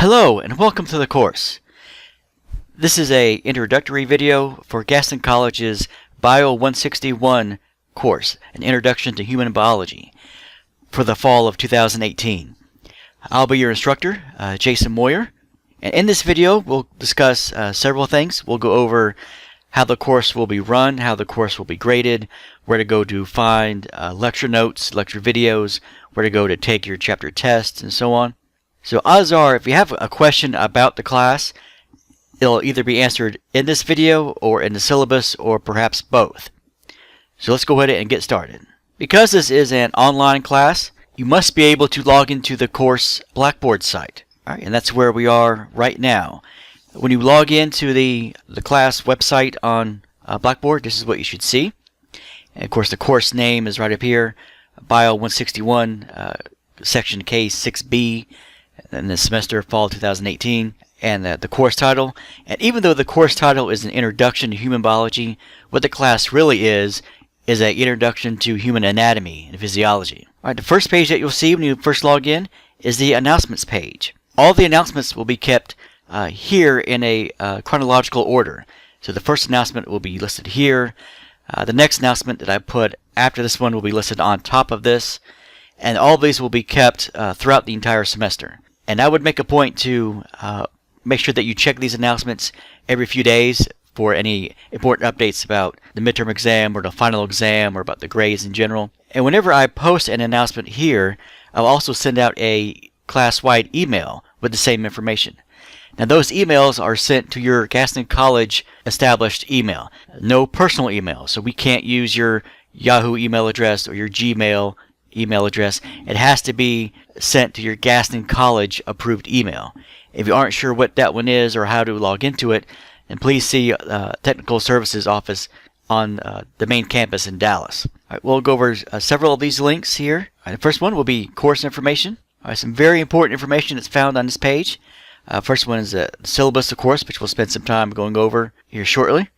Hello and welcome to the course. This is an introductory video for Gaston College's Bio 161 course, an introduction to human biology, for the fall of 2018. I'll be your instructor, Jason Moyer, and in this video we'll discuss several things. We'll go over how the course will be run, how the course will be graded, where to go to find lecture notes, lecture videos, where to go to take your chapter tests, and so on. So odds are, if you have a question about the class, it'll either be answered in this video or in the syllabus or perhaps both. So let's go ahead and get started. Because this is an online class, you must be able to log into the course Blackboard site. All right, and that's where we are right now. When you log into the class website on Blackboard, this is what you should see. And of course the course name is right up here, Bio 161, Section K6B. In the semester fall 2018, and the course title. And even though the course title is an introduction to human biology, what the class really is an introduction to human anatomy and physiology. All right, the first page that you'll see when you first log in is the announcements page. All the announcements will be kept here in a chronological order. So the first announcement will be listed here. The next announcement that I put after this one will be listed on top of this. And all of these will be kept throughout the entire semester. And I would make a point to make sure that you check these announcements every few days for any important updates about the midterm exam or the final exam or about the grades in general. And whenever I post an announcement here, I'll also send out a class-wide email with the same information. Now those emails are sent to your Gaston College established email, no personal email. So we can't use your Yahoo email address or your Gmail email address. It has to be sent to your Gaston College approved email. If you aren't sure what that one is or how to log into it, then please see Technical Services office on the main campus in Dallas. All right, we'll go over several of these links here. All right, the first one will be course information. All right, some very important information that's found on this page. First one is the syllabus of course, which we'll spend some time going over here shortly.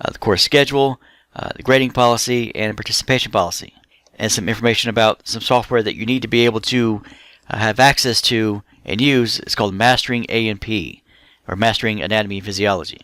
The course schedule, the grading policy, and participation policy. And some information about some software that you need to be able to have access to and use. It's called Mastering A&P, or Mastering Anatomy and Physiology.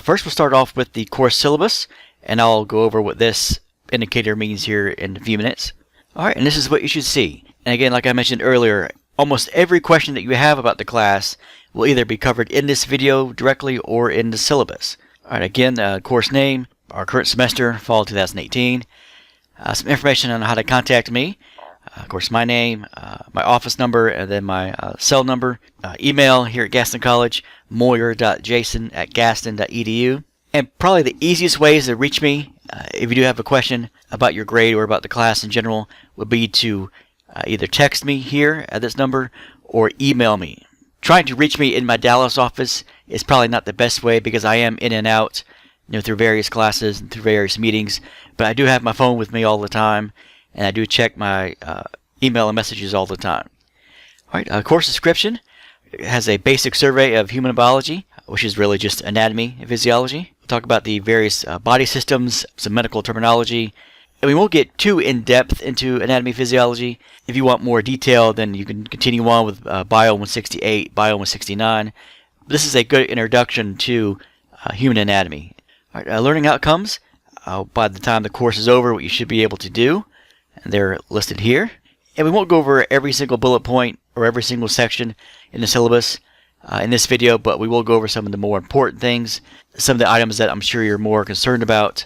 First we'll start off with the course syllabus, and I'll go over what this indicator means here in a few minutes. Alright, and this is what you should see. And again, like I mentioned earlier, almost every question that you have about the class will either be covered in this video directly or in the syllabus. Alright, again, course name, our current semester, fall 2018. Some information on how to contact me. Of course, my name, my office number, and then my cell number. Email here at Gaston College, moyer.jason@gaston.edu. And probably the easiest ways to reach me, if you do have a question about your grade or about the class in general, would be to either text me here at this number or email me. Trying to reach me in my Dallas office is probably not the best way because I am in and out, through various classes and through various meetings, but I do have my phone with me all the time, and I do check my email and messages all the time. All right, course description has a basic survey of human biology, which is really just anatomy and physiology. We'll talk about the various body systems, some medical terminology, and we won't get too in-depth into anatomy and physiology. If you want more detail, then you can continue on with Bio 168, Bio 169. This is a good introduction to human anatomy. All right, learning outcomes. By the time the course is over, what you should be able to do, and they're listed here. And we won't go over every single bullet point or every single section in the syllabus in this video, but we will go over some of the more important things, some of the items that I'm sure you're more concerned about,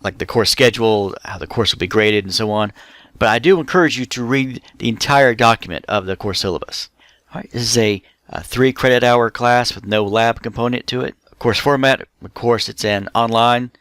like the course schedule, how the course will be graded, and so on. But I do encourage you to read the entire document of the course syllabus. All right, this is a 3 credit hour class with no lab component to it. Course format, of course, it's an online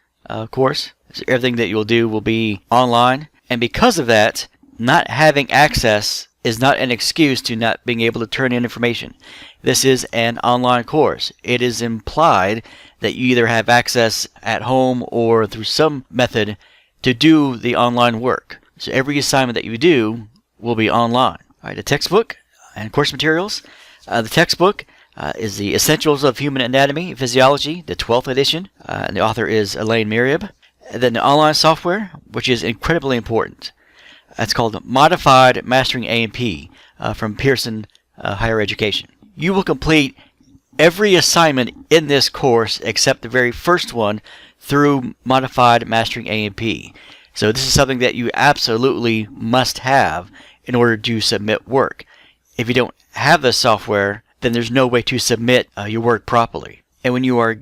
course. So everything that you'll do will be online. And because of that, not having access is not an excuse to not being able to turn in information. This is an online course. It is implied that you either have access at home or through some method to do the online work. So every assignment that you do will be online. All right, the textbook and course materials. The textbook is the Essentials of Human Anatomy and Physiology, the 12th edition, and the author is Elaine Marieb. And then the online software, which is incredibly important. It's called Modified Mastering A&P from Pearson Higher Education. you will complete every assignment in this course except the very first one through Modified Mastering A&P. So this is something that you absolutely must have in order to submit work. If you don't have this software, then there's no way to submit your work properly. And when you are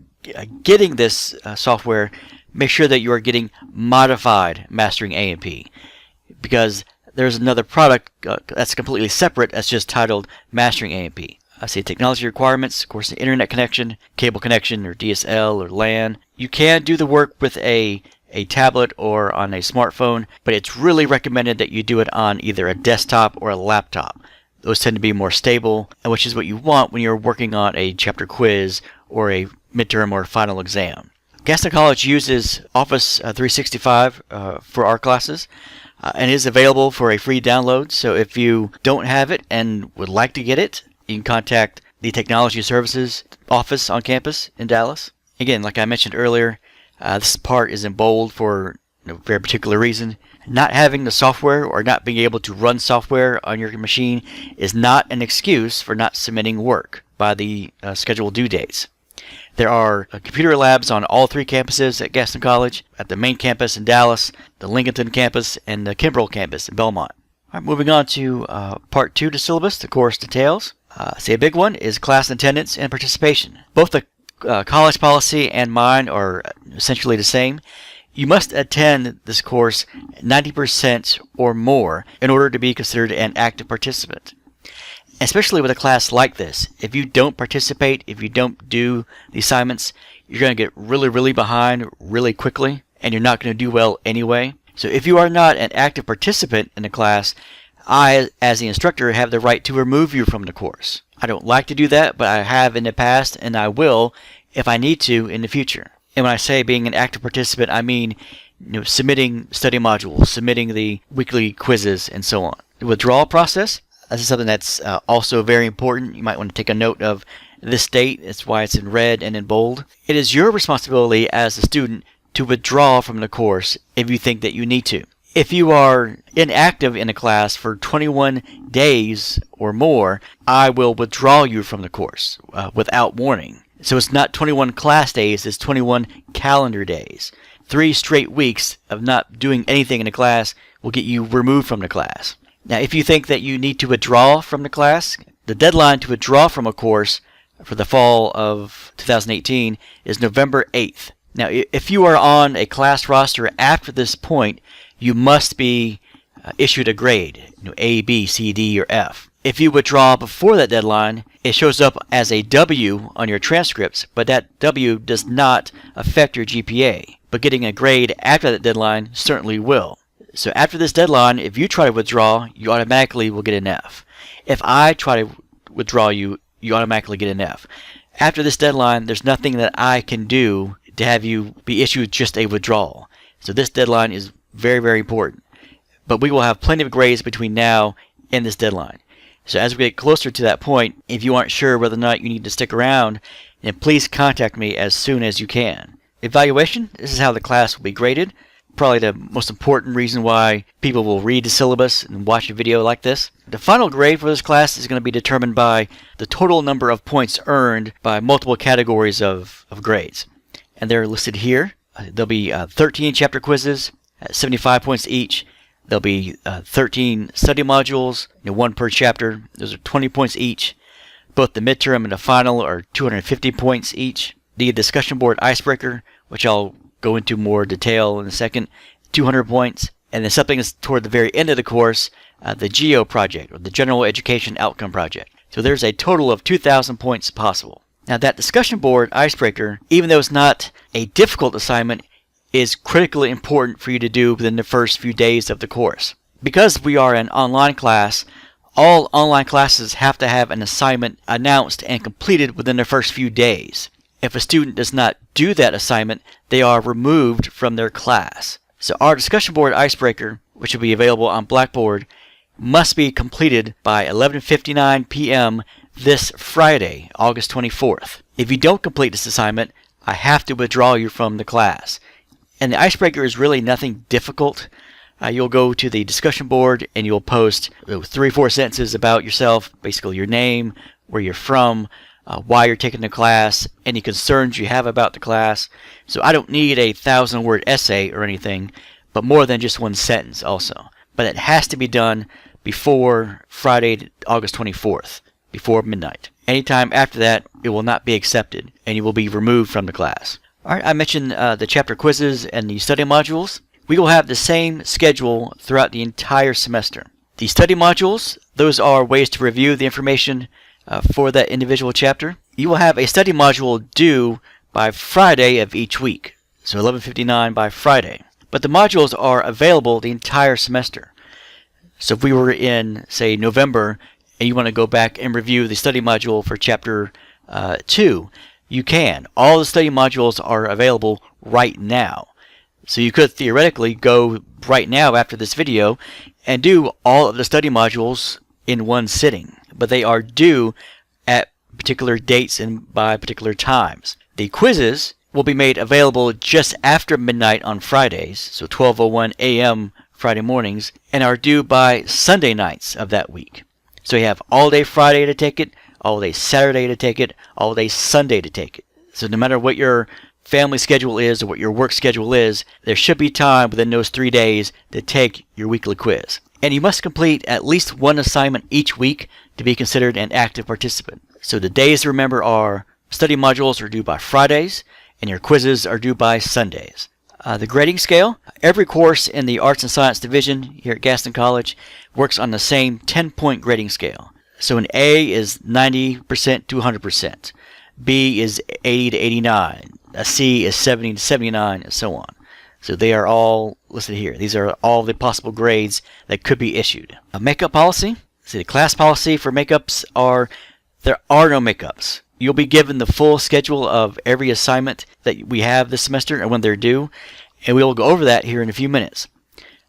getting this software, make sure that you are getting Modified Mastering A&P, because there's another product that's completely separate that's just titled Mastering A&P. I see technology requirements, of course, the internet connection, cable connection, or DSL or LAN. You can do the work with a tablet or on a smartphone, but it's really recommended that you do it on either a desktop or a laptop. Those tend to be more stable, which is what you want when you're working on a chapter quiz or a midterm or final exam. Gaston College uses Office 365 for our classes, and is available for a free download. So if you don't have it and would like to get it, you can contact the Technology Services office on campus in Dallas. Again, like I mentioned earlier, this part is in bold for a very particular reason. Not having the software or not being able to run software on your machine is not an excuse for not submitting work by the scheduled due dates. There are computer labs on all three campuses at Gaston College, at the main campus in Dallas, the Lincolnton campus, and the Kimbrell campus in Belmont. All right, moving on to Part 2 to syllabus, the course details. A big one is class attendance and participation. Both the college policy and mine are essentially the same. You must attend this course 90% or more in order to be considered an active participant. Especially with a class like this, if you don't participate, if you don't do the assignments, you're going to get really behind really quickly, and you're not going to do well anyway. So if you are not an active participant in the class, I, as the instructor, have the right to remove you from the course. I don't like to do that, but I have in the past, and I will if I need to in the future. And when I say being an active participant, I mean submitting study modules, submitting the weekly quizzes, and so on. The withdrawal process, this is something that's also very important. You might want to take a note of this date. That's why it's in red and in bold. It is your responsibility as a student to withdraw from the course if you think that you need to. If you are inactive in a class for 21 days or more, I will withdraw you from the course without warning. So it's not 21 class days, it's 21 calendar days. 3 straight weeks of not doing anything in the class will get you removed from the class. Now, if you think that you need to withdraw from the class, the deadline to withdraw from a course for the fall of 2018 is November 8th. Now, if you are on a class roster after this point, you must be issued a grade, A, B, C, D, or F. If you withdraw before that deadline, it shows up as a W on your transcripts, but that W does not affect your GPA. But getting a grade after that deadline certainly will. So after this deadline, if you try to withdraw, you automatically will get an F. If I try to withdraw you, you automatically get an F. After this deadline, there's nothing that I can do to have you be issued just a withdrawal. So this deadline is very important. But we will have plenty of grades between now and this deadline. So as we get closer to that point, if you aren't sure whether or not you need to stick around, then please contact me as soon as you can. Evaluation, this is how the class will be graded. Probably the most important reason why people will read the syllabus and watch a video like this. The final grade for this class is going to be determined by the total number of points earned by multiple categories of grades. And they're listed here. There'll be 13 chapter quizzes at 75 points each. There'll be 13 study modules, 1 per chapter. Those are 20 points each. Both the midterm and the final are 250 points each. The discussion board Icebreaker, which I'll go into more detail in a second, 200 points. And then something that's toward the very end of the course, the GEO project, or the General Education Outcome Project. So there's a total of 2,000 points possible. Now that discussion board Icebreaker, even though it's not a difficult assignment, is critically important for you to do within the first few days of the course. Because we are an online class, all online classes have to have an assignment announced and completed within the first few days. If a student does not do that assignment, they are removed from their class. So our discussion board Icebreaker, which will be available on Blackboard, must be completed by 11:59 p.m. this Friday, August 24th. If you don't complete this assignment, I have to withdraw you from the class. And the Icebreaker is really nothing difficult. You'll go to the discussion board and you'll post 3 or 4 sentences about yourself, basically your name, where you're from, why you're taking the class, any concerns you have about the class. So I don't need a 1,000-word essay or anything, but more than just one sentence also. But it has to be done before Friday, August 24th, before midnight. Anytime after that, it will not be accepted, and you will be removed from the class. Alright, I mentioned the chapter quizzes and the study modules. We will have the same schedule throughout the entire semester. The study modules, those are ways to review the information for that individual chapter. You will have a study module due by Friday of each week, so 11:59 by Friday. But the modules are available the entire semester. So if we were in, say, November, and you want to go back and review the study module for chapter 2, you can. All the study modules are available right now. So you could theoretically go right now after this video and do all of the study modules in one sitting. But they are due at particular dates and by particular times. The quizzes will be made available just after midnight on Fridays, so 12:01 a.m. Friday mornings, and are due by Sunday nights of that week. So you have all day Friday to take it, all day Saturday to take it, all day Sunday to take it. So no matter what your family schedule is or what your work schedule is, there should be time within those 3 days to take your weekly quiz. And you must complete at least one assignment each week to be considered an active participant. So the days to remember are study modules are due by Fridays, and your quizzes are due by Sundays. The grading scale, every course in the Arts and Science Division here at Gaston College works on the same 10-point grading scale. So an A is 90% to 100%, B is 80 to 89, a C is 70 to 79, and so on. So they are all listed here. These are all the possible grades that could be issued. A makeup policy, see the class policy for makeups there are no makeups. You'll be given the full schedule of every assignment that we have this semester and when they're due, and we will go over that here in a few minutes.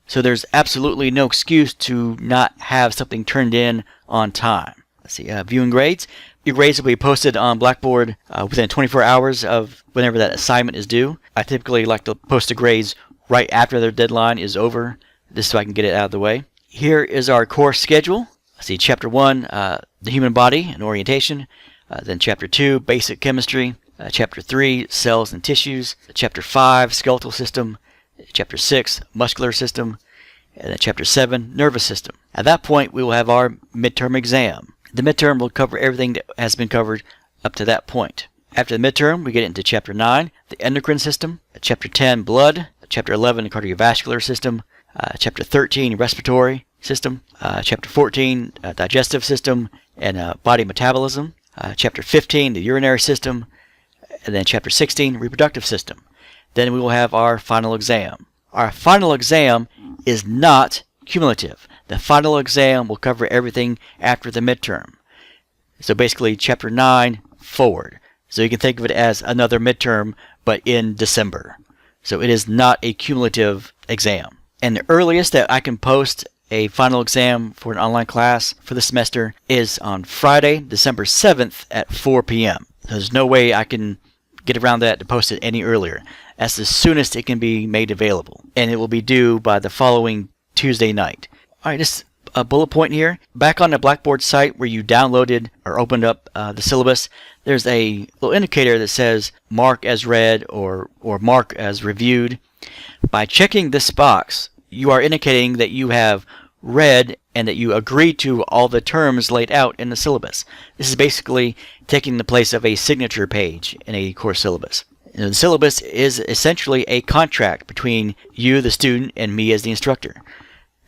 So there's absolutely no excuse to not have something turned in on time. Let's see, viewing grades. Your grades will be posted on Blackboard within 24 hours of whenever that assignment is due. I typically like to post the grades right after their deadline is over, just so I can get it out of the way. Here is our course schedule. Let's see, Chapter 1, the human body and orientation. Then Chapter 2, basic chemistry. Chapter 3, cells and tissues. Chapter 5, skeletal system. Chapter 6, muscular system. And then Chapter 7, nervous system. At that point, we will have our midterm exam. The midterm will cover everything that has been covered up to that point. After the midterm, we get into Chapter 9, the endocrine system. Chapter 10, blood. Chapter 11, cardiovascular system. Chapter 13, respiratory system. Chapter 14, digestive system and body metabolism. Chapter 15, the urinary system, and then Chapter 16, reproductive system. Then we will have our final exam. Our final exam is not cumulative. The final exam will cover everything after the midterm. So basically, Chapter 9 forward. So you can think of it as another midterm, but in December. So it is not a cumulative exam. And the earliest that I can post a final exam for an online class for the semester is on Friday, December 7th at 4 p.m. There's no way I can get around that to post it any earlier. That's the soonest it can be made available. And it will be due by the following Tuesday night. Alright, just a bullet point here. Back on the Blackboard site where you downloaded or opened up the syllabus, there's a little indicator that says mark as read or mark as reviewed. By checking this box, you are indicating that you have read and that you agree to all the terms laid out in the syllabus. This is basically taking the place of a signature page in a course syllabus. The syllabus is essentially a contract between you, the student, and me as the instructor.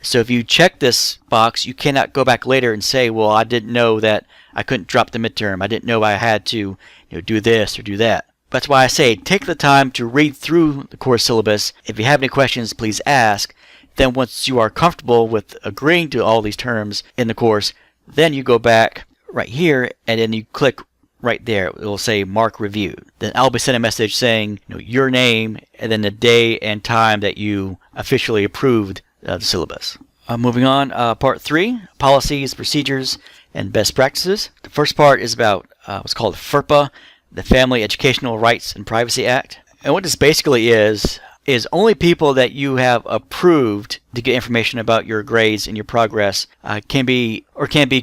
So if you check this box, you cannot go back later and say, well, I didn't know that I couldn't drop the midterm. I didn't know I had to do this or do that. That's why I say take the time to read through the course syllabus. If you have any questions, please ask. Then once you are comfortable with agreeing to all these terms in the course, then you go back right here and then you click right there. It will say mark reviewed. Then I'll be sending a message saying your name and then the day and time that you officially approved the syllabus. Moving on, Part 3, Policies, Procedures, and Best Practices. The first part is about what's called FERPA, the Family Educational Rights and Privacy Act. And what this basically is only people that you have approved to get information about your grades and your progress can be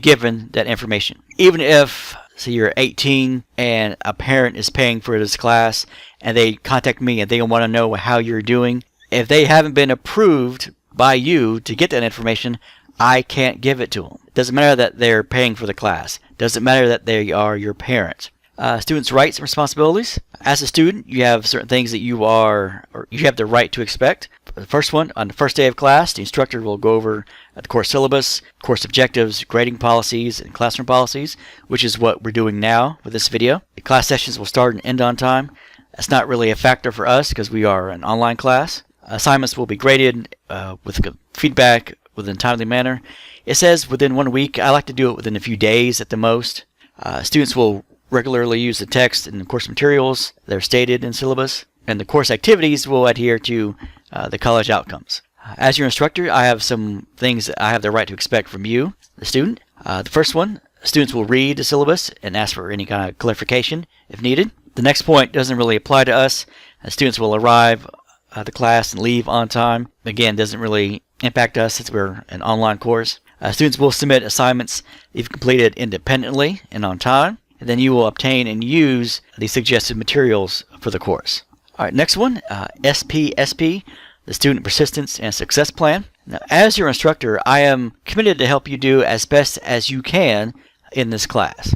given that information. Even if say you're 18 and a parent is paying for this class and they contact me and they want to know how you're doing. If they haven't been approved by you to get that information, I can't give it to them. It doesn't matter that they're paying for the class. It doesn't matter that they are your parent. Students' rights and responsibilities. As a student, you have certain things that you have the right to expect. The first one, on the first day of class, the instructor will go over the course syllabus, course objectives, grading policies, and classroom policies, which is what we're doing now with this video. The class sessions will start and end on time. That's not really a factor for us because we are an online class. Assignments will be graded with feedback within a timely manner. It says within 1 week. I like to do it within a few days at the most. Students will regularly use the text and the course materials that are stated in syllabus, and the course activities will adhere to the college outcomes. As your instructor, I have some things that I have the right to expect from you, the student. The first one, students will read the syllabus and ask for any kind of clarification if needed. The next point doesn't really apply to us. Students will arrive at the class and leave on time. Again, doesn't really impact us since we're an online course. Students will submit assignments if completed independently and on time, and then you will obtain and use the suggested materials for the course. All right, next one, SPSP, the Student Persistence and Success Plan. Now, as your instructor, I am committed to help you do as best as you can in this class.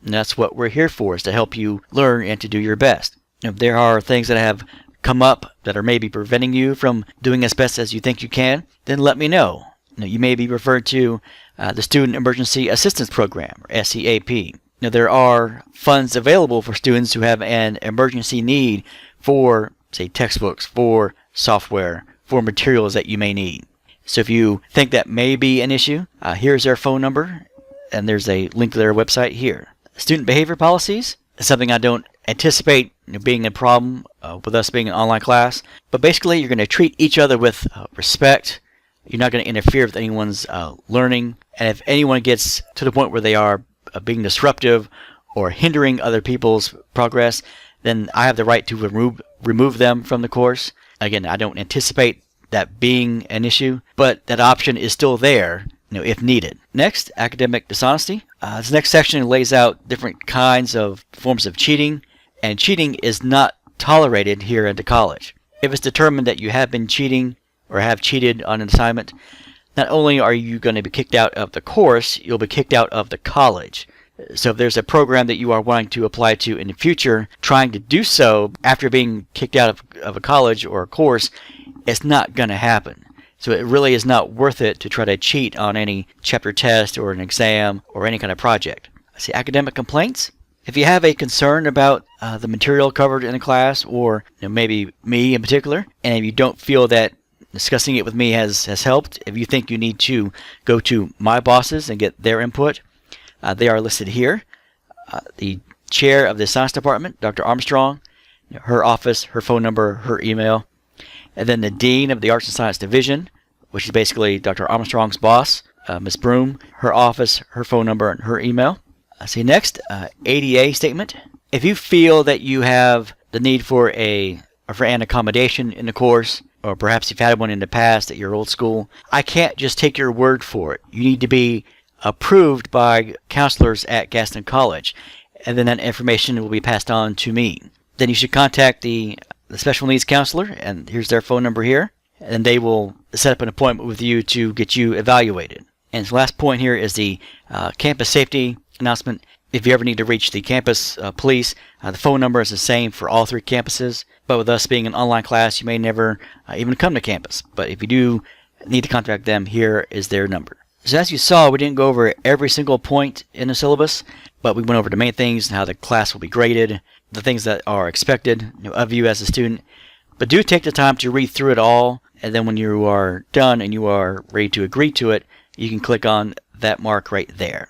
And that's what we're here for, is to help you learn and to do your best. If there are things that have come up that are maybe preventing you from doing as best as you think you can, then let me know. You may be referred to the Student Emergency Assistance Program, or SEAP. Now, there are funds available for students who have an emergency need for, say, textbooks, for software, for materials that you may need. So if you think that may be an issue, here's their phone number, and there's a link to their website here. Student behavior policies is something I don't anticipate being a problem with us being an online class, but basically you're going to treat each other with respect. You're not going to interfere with anyone's learning, and if anyone gets to the point where they are being disruptive or hindering other people's progress, then I have the right to remove them from the course. Again, I don't anticipate that being an issue, but that option is still there, if needed. Next, academic dishonesty. This next section lays out different kinds of forms of cheating, and cheating is not tolerated here at the college. If it's determined that you have been cheating or have cheated on an assignment, not only are you going to be kicked out of the course, you'll be kicked out of the college. So if there's a program that you are wanting to apply to in the future, trying to do so after being kicked out of a college or a course, it's not going to happen. So it really is not worth it to try to cheat on any chapter test or an exam or any kind of project. See, academic complaints. If you have a concern about the material covered in a class, or maybe me in particular, and if you don't feel that discussing it with me has helped, if you think you need to go to my bosses and get their input, they are listed here. The chair of the science department, Dr. Armstrong, her office, her phone number, her email. And then the dean of the arts and science division, which is basically Dr. Armstrong's boss, Ms. Broom, her office, her phone number, and her email. See, next, ADA statement. If you feel that you have the need for an accommodation in the course, or perhaps you've had one in the past at your old school, I can't just take your word for it. You need to be approved by counselors at Gaston College, and then that information will be passed on to me. Then you should contact the special needs counselor, and here's their phone number here, and they will set up an appointment with you to get you evaluated. And the last point here is the campus safety announcement. If you ever need to reach the campus police, the phone number is the same for all 3 campuses, but with us being an online class, you may never even come to campus. But if you do need to contact them, here is their number. So as you saw, we didn't go over every single point in the syllabus, but we went over the main things and how the class will be graded, the things that are expected of you as a student. But do take the time to read through it all, and then when you are done and you are ready to agree to it, you can click on that mark right there.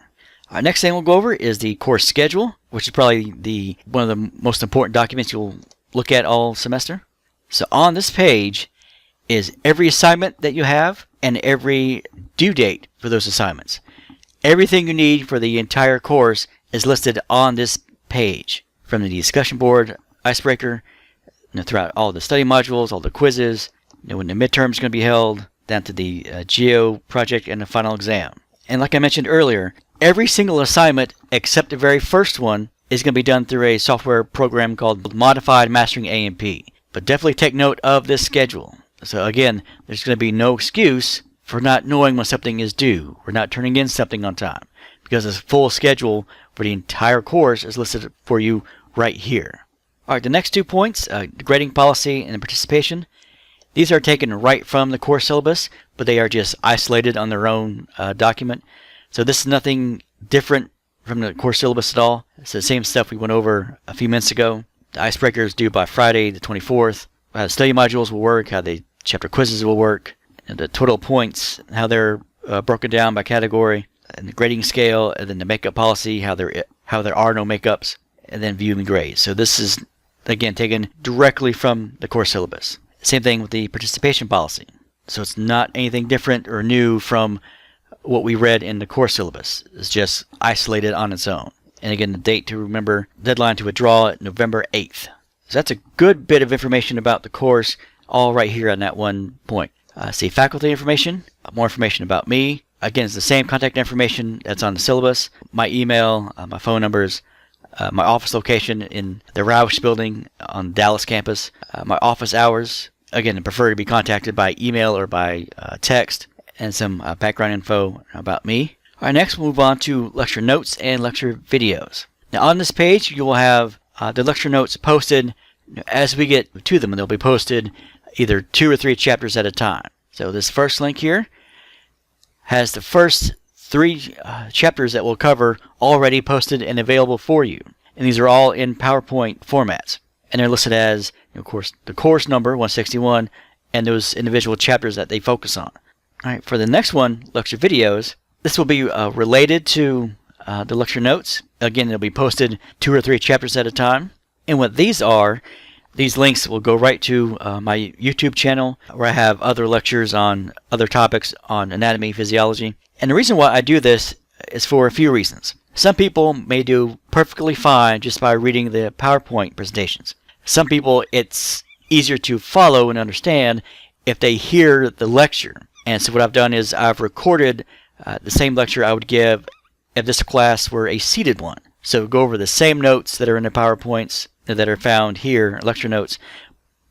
Our next thing we'll go over is the course schedule, which is probably one of the most important documents you'll look at all semester. So on this page is every assignment that you have and every due date for those assignments. Everything you need for the entire course is listed on this page, from the discussion board, Icebreaker, throughout all the study modules, all the quizzes, when the midterm is going to be held, down to the Geo project and the final exam. And like I mentioned earlier, Every single assignment except the very first one is going to be done through a software program called Modified Mastering A&P. But definitely take note of this schedule. So again, there's going to be no excuse for not knowing when something is due or not turning in something on time, because the full schedule for the entire course is listed for you right here. Alright, the next 2 points, the grading policy and the participation. These are taken right from the course syllabus, but they are just isolated on their own document. So this is nothing different from the course syllabus at all. It's the same stuff we went over a few minutes ago. The Icebreaker is due by Friday the 24th. How the study modules will work, how the chapter quizzes will work, and the total points, how they're broken down by category, and the grading scale, and then the makeup policy, how there are no makeups, and then view and grade. So this is, again, taken directly from the course syllabus. Same thing with the participation policy. So it's not anything different or new from what we read in the course syllabus. It's just isolated on its own. And again, the date to remember, deadline to withdraw, November 8th. So that's a good bit of information about the course, all right here on that one point. See faculty information, more information about me. Again, it's the same contact information that's on the syllabus. My email, my phone numbers, my office location in the Roush building on the Dallas campus, my office hours. Again, I prefer to be contacted by email or by text, and some background info about me. Alright, next we'll move on to lecture notes and lecture videos. Now on this page you will have the lecture notes posted as we get to them, and they'll be posted either 2 or 3 chapters at a time. So this first link here has the first 3 chapters that we'll cover already posted and available for you. And these are all in PowerPoint formats. And they're listed as, of course, the course number 161 and those individual chapters that they focus on. Alright, for the next one, lecture videos, this will be related to the lecture notes. Again, they'll be posted 2 or 3 chapters at a time. And what these are, these links will go right to my YouTube channel, where I have other lectures on other topics on anatomy, physiology. And the reason why I do this is for a few reasons. Some people may do perfectly fine just by reading the PowerPoint presentations. Some people, it's easier to follow and understand if they hear the lecture. And so what I've done is I've recorded the same lecture I would give if this class were a seated one. So go over the same notes that are in the PowerPoints that are found here, lecture notes,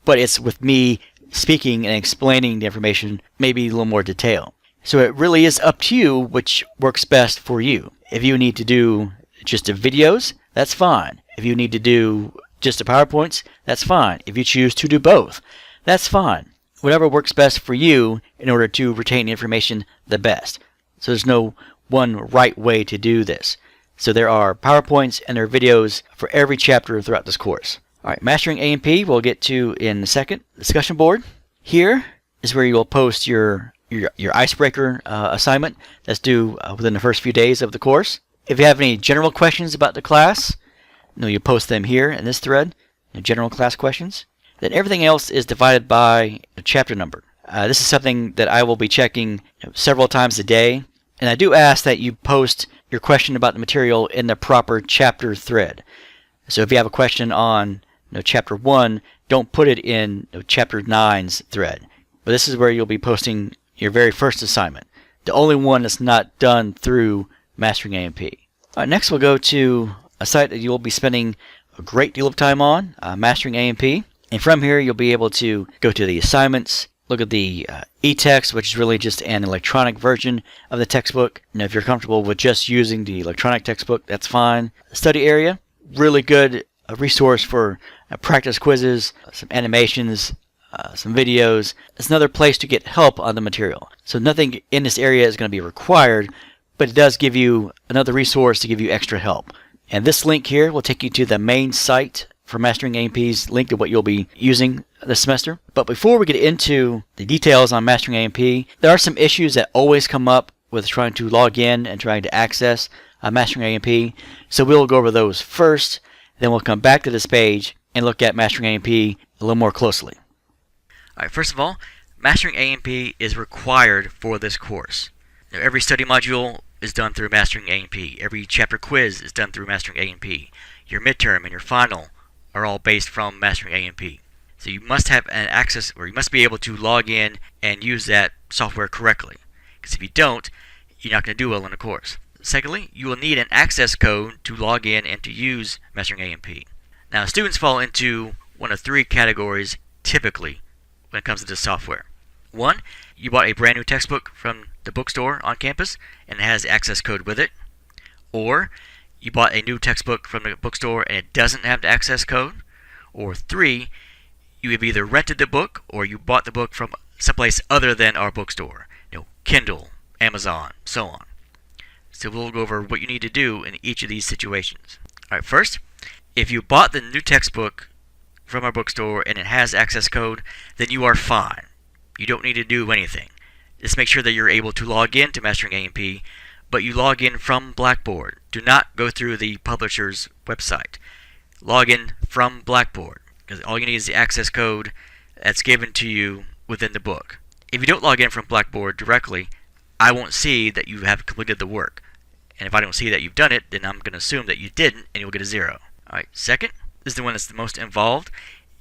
but it's with me speaking and explaining the information, maybe a little more detail. So it really is up to you which works best for you. If you need to do just the videos, that's fine. If you need to do just the PowerPoints, that's fine. If you choose to do both, that's fine. Whatever works best for you in order to retain information the best. So there's no one right way to do this. So there are PowerPoints and there are videos for every chapter throughout this course. Alright, Mastering A&P we'll get to in a second. Discussion board. Here is where you will post your Icebreaker assignment that's due within the first few days of the course. If you have any general questions about the class, you post them here in this thread, general class questions. Then everything else is divided by a chapter number. This is something that I will be checking several times a day. And I do ask that you post your question about the material in the proper chapter thread. So if you have a question on chapter 1, don't put it in chapter 9's thread. But this is where you'll be posting your very first assignment. The only one that's not done through Mastering A&P. Next we'll go to a site that you'll be spending a great deal of time on, Mastering A&P. And from here you'll be able to go to the assignments, look at the e-text, which is really just an electronic version of the textbook. Now, if you're comfortable with just using the electronic textbook, that's fine. Study area, really good resource for practice quizzes, some animations, some videos. It's another place to get help on the material. So nothing in this area is going to be required, but it does give you another resource to give you extra help. And this link here will take you to the main site for Mastering A&P's link to what you'll be using this semester. But before we get into the details on Mastering A&P, there are some issues that always come up with trying to log in and trying to access Mastering A&P. So we'll go over those first, then we'll come back to this page and look at Mastering A&P a little more closely. Alright, first of all, Mastering A&P is required for this course. Now, every study module is done through Mastering A&P. Every chapter quiz is done through Mastering A&P. Your midterm and your final are all based from Mastering A&P. So you must have an access, or you must be able to log in and use that software correctly. Because if you don't, you're not going to do well in the course. Secondly, you will need an access code to log in and to use Mastering A&P. Now, students fall into one of three categories typically when it comes to this software. One, you bought a brand new textbook from the bookstore on campus and it has the access code with it. Or you bought a new textbook from the bookstore and it doesn't have the access code. Or three, you have either rented the book or you bought the book from someplace other than our bookstore. Kindle, Amazon, so on. So we'll go over what you need to do in each of these situations. Alright, first, if you bought the new textbook from our bookstore and it has access code, then you are fine. You don't need to do anything. Just make sure that you're able to log in to Mastering A&P, but you log in from Blackboard. Do not go through the publisher's website. Log in from Blackboard, because all you need is the access code that's given to you within the book. If you don't log in from Blackboard directly, I won't see that you have completed the work. And if I don't see that you've done it, then I'm going to assume that you didn't, and you'll get a 0. Alright, second, this is the one that's the most involved.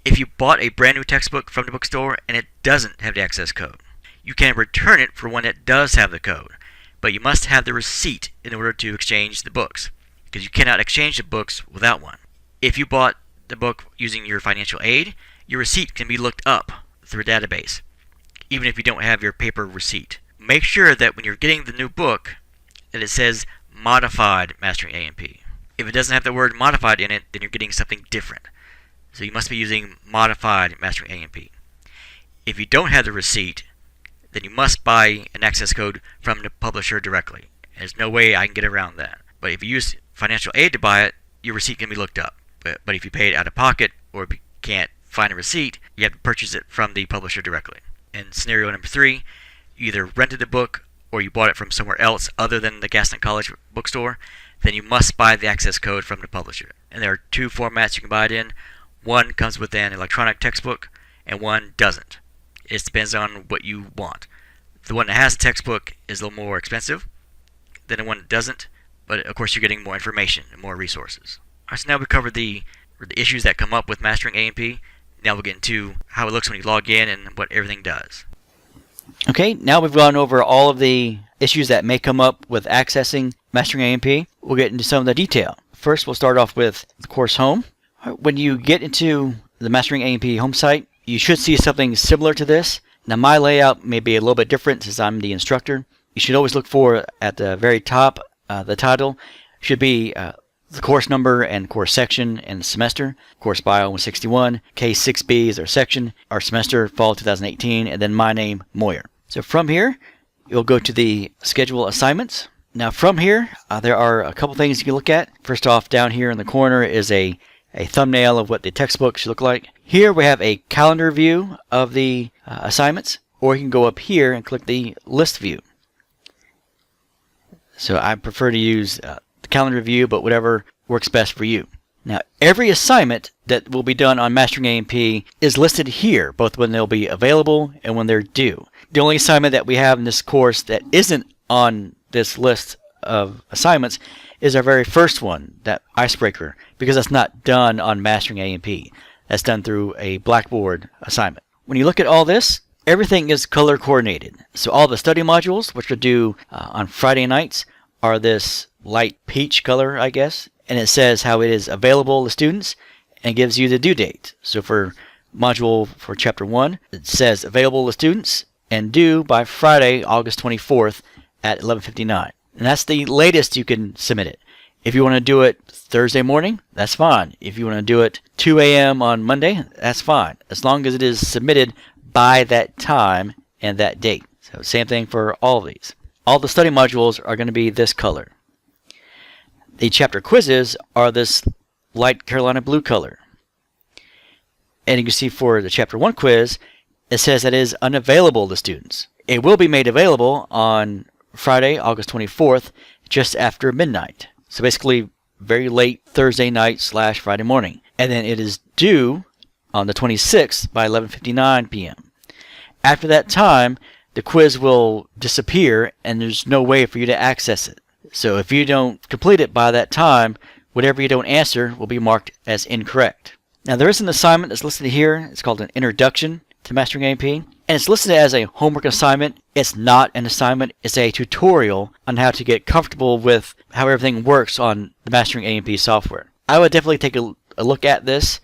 If you bought a brand new textbook from the bookstore and it doesn't have the access code, you can return it for one that does have the code. But you must have the receipt in order to exchange the books, because you cannot exchange the books without one. If you bought the book using your financial aid, your receipt can be looked up through a database, even if you don't have your paper receipt. Make sure that when you're getting the new book that it says Modified Mastering A&P. If it doesn't have the word modified in it, then you're getting something different. So you must be using Modified Mastering A&P. If you don't have the receipt, then you must buy an access code from the publisher directly. There's no way I can get around that. But if you use financial aid to buy it, your receipt can be looked up. But if you pay it out of pocket, or if you can't find a receipt, you have to purchase it from the publisher directly. And scenario number 3, you either rented the book or you bought it from somewhere else other than the Gaston College bookstore, then you must buy the access code from the publisher. And there are 2 formats you can buy it in. One comes with an electronic textbook, and one doesn't. It just depends on what you want. The one that has a textbook is a little more expensive than the one that doesn't, but of course you're getting more information and more resources. Alright, so now we covered the issues that come up with Mastering A&P. Now we'll get into how it looks when you log in and what everything does. Okay, now we've gone over all of the issues that may come up with accessing Mastering A&P. We'll get into some of the detail. First, we'll start off with the course home. When you get into the Mastering A&P home site, you should see something similar to this. Now, my layout may be a little bit different since I'm the instructor. You should always look for, at the very top, the title should be the course number and course section and semester. Course Bio 161, K6B is our section, our semester, fall 2018, and then my name, Moyer. So from here, you'll go to the schedule assignments. Now from here, there are a couple things you can look at. First off, down here in the corner is a thumbnail of what the textbook should look like. Here we have a calendar view of the assignments, or you can go up here and click the list view. So I prefer to use the calendar view, but whatever works best for you. Now, every assignment that will be done on Mastering A&P is listed here, both when they'll be available and when they're due. The only assignment that we have in this course that isn't on this list of assignments is our very first one, that Icebreaker, because that's not done on Mastering A&P. That's done through a Blackboard assignment. When you look at all this, everything is color coordinated. So all the study modules, which are due on Friday nights, are this light peach color, I guess. And it says how it is available to students and gives you the due date. So for module for chapter 1, it says available to students and due by Friday, August 24th at 11:59. And that's the latest you can submit it. If you want to do it Thursday morning, that's fine. If you want to do it 2 a.m. on Monday, that's fine. As long as it is submitted by that time and that date. So same thing for all of these. All the study modules are going to be this color. The chapter quizzes are this light Carolina blue color. And you can see for the chapter 1 quiz, it says that it is unavailable to students. It will be made available on Friday, August 24th, just after midnight. So basically, very late Thursday night / Friday morning. And then it is due on the 26th by 11:59 p.m. After that time, the quiz will disappear and there's no way for you to access it. So if you don't complete it by that time, whatever you don't answer will be marked as incorrect. Now there is an assignment that's listed here. It's called an Introduction to Mastering A&P. And it's listed as a homework assignment It's not an assignment, it's a tutorial on how to get comfortable with how everything works on the Mastering A&P software. I would definitely take a look at this.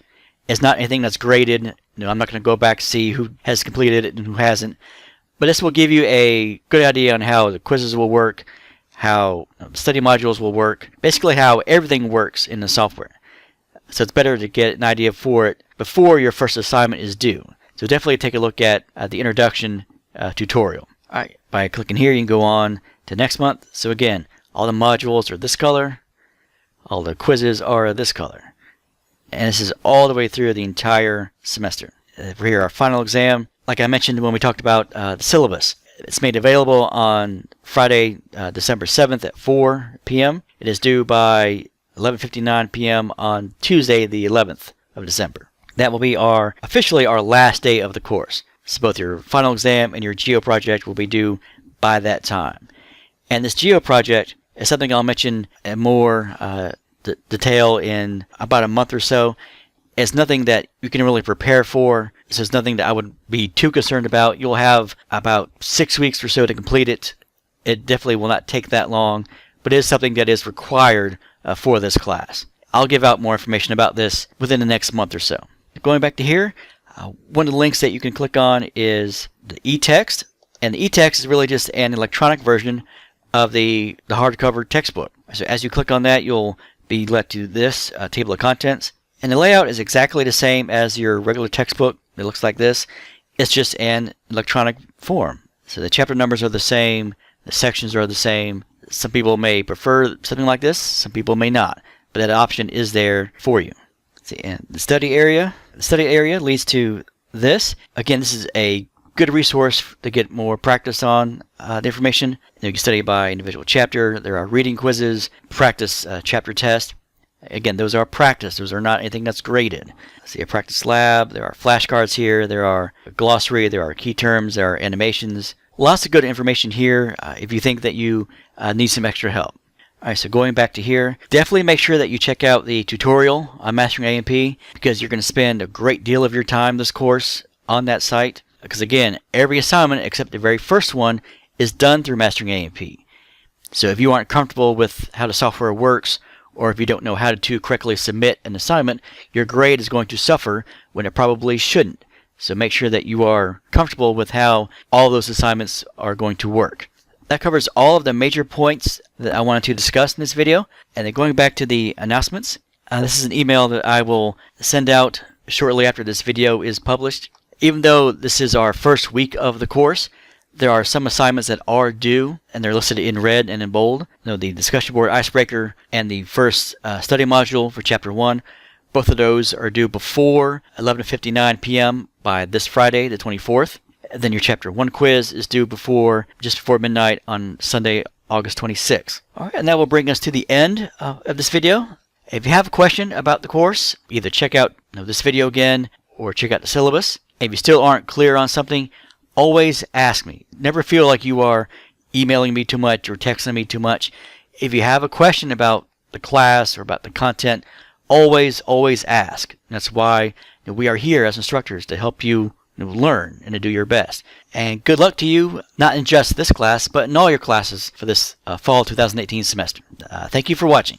It's not anything that's graded. I'm not going to go back and see who has completed it and who hasn't. But this will give you a good idea on how the quizzes will work, how study modules will work, basically how everything works in the software. So it's better to get an idea for it before your first assignment is due. So definitely take a look at the introduction tutorial. Alright, by clicking here you can go on to next month. So again, all the modules are this color, all the quizzes are this color. And this is all the way through the entire semester. For here, our final exam, like I mentioned when we talked about the syllabus, it's made available on Friday, December 7th at 4 p.m. It is due by 11:59 p.m. on Tuesday, the 11th of December. That will be officially our last day of the course. So both your final exam and your geo project will be due by that time. And this geo project is something I'll mention in more detail in about a month or so. It's nothing that you can really prepare for. So it's nothing that I would be too concerned about. You'll have about 6 weeks or so to complete it. It definitely will not take that long, but it is something that is required for this class. I'll give out more information about this within the next month or so. Going back to here, one of the links that you can click on is the e-text, and the e-text is really just an electronic version of the hardcover textbook. So as you click on that, you'll be led to this table of contents, and the layout is exactly the same as your regular textbook. It looks like this. It's just an electronic form. So the chapter numbers are the same, the sections are the same. Some people may prefer something like this, some people may not, but that option is there for you. See, and the study area leads to this. Again, this is a good resource to get more practice on the information. You can study by individual chapter. There are reading quizzes, practice chapter test. Again, those are practice. Those are not anything that's graded. See a practice lab. There are flashcards here. There are a glossary. There are key terms. There are animations. Lots of good information here if you think that you need some extra help. Alright, so going back to here, definitely make sure that you check out the tutorial on Mastering A&P, because you're going to spend a great deal of your time this course on that site. Because again, every assignment except the very first one is done through Mastering A&P. So if you aren't comfortable with how the software works, or if you don't know how to correctly submit an assignment, your grade is going to suffer when it probably shouldn't. So make sure that you are comfortable with how all those assignments are going to work. That covers all of the major points that I wanted to discuss in this video. And then going back to the announcements, this is an email that I will send out shortly after this video is published. Even though this is our first week of the course, there are some assignments that are due, and they're listed in red and in bold. The discussion board Icebreaker and the first study module for Chapter 1, both of those are due before 11:59 p.m. by this Friday, the 24th. Then your Chapter 1 quiz is due just before midnight on Sunday, August 26th. Alright, and that will bring us to the end of this video. If you have a question about the course, either check out this video again or check out the syllabus. If you still aren't clear on something, always ask me. Never feel like you are emailing me too much or texting me too much. If you have a question about the class or about the content, always ask. That's why we are here as instructors, to help you learn and to do your best. And good luck to you, not in just this class, but in all your classes for this fall 2018 semester. Thank you for watching.